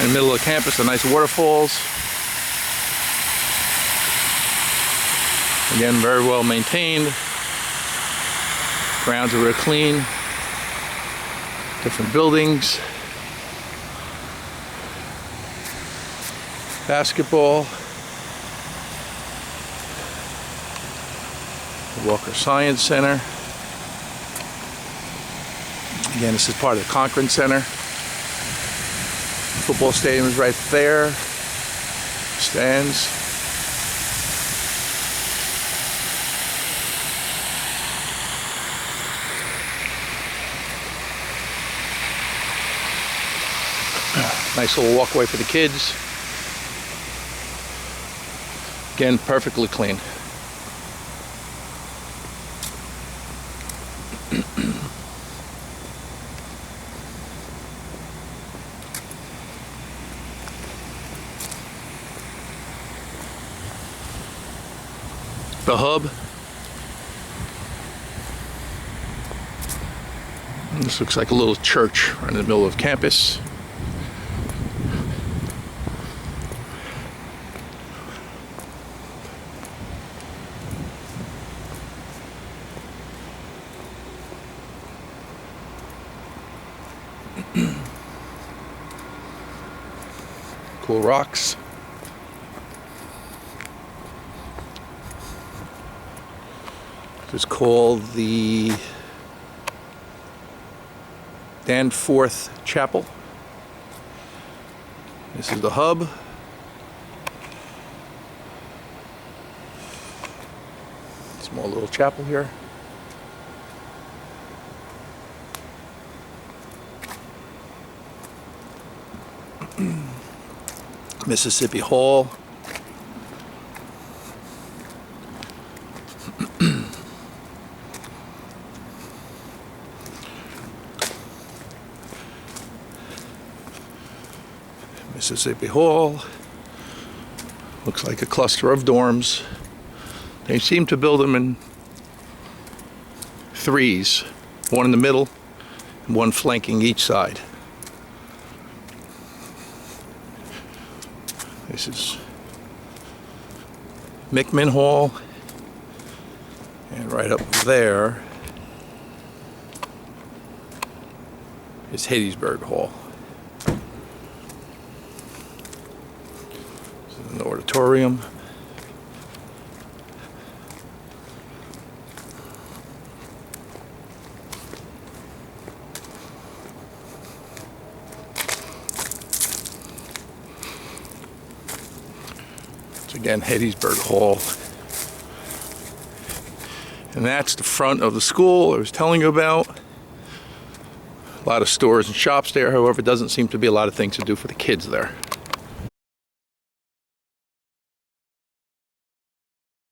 Right in the middle of the campus, a nice waterfalls. Again, very well maintained. Grounds are real clean. Different buildings. Basketball. The Walker Science Center. Again, this is part of the Conklin Center. Football stadium is right there. Stands. Nice little walkway for the kids. Again, perfectly clean. The hub. This looks like a little church right in the middle of campus. Cool rocks. It's called the Danforth Chapel. This is the hub. Small little chapel here. Mississippi Hall. Mississippi Hall. Looks like a cluster of dorms. They seem to build them in threes, one in the middle and one flanking each side. This is Mickman Hall, and right up there is Hattiesburg Hall. This is an auditorium. Again, Hattiesburg Hall. And that's the front of the school I was telling you about. A lot of stores and shops there, however, doesn't seem to be a lot of things to do for the kids there.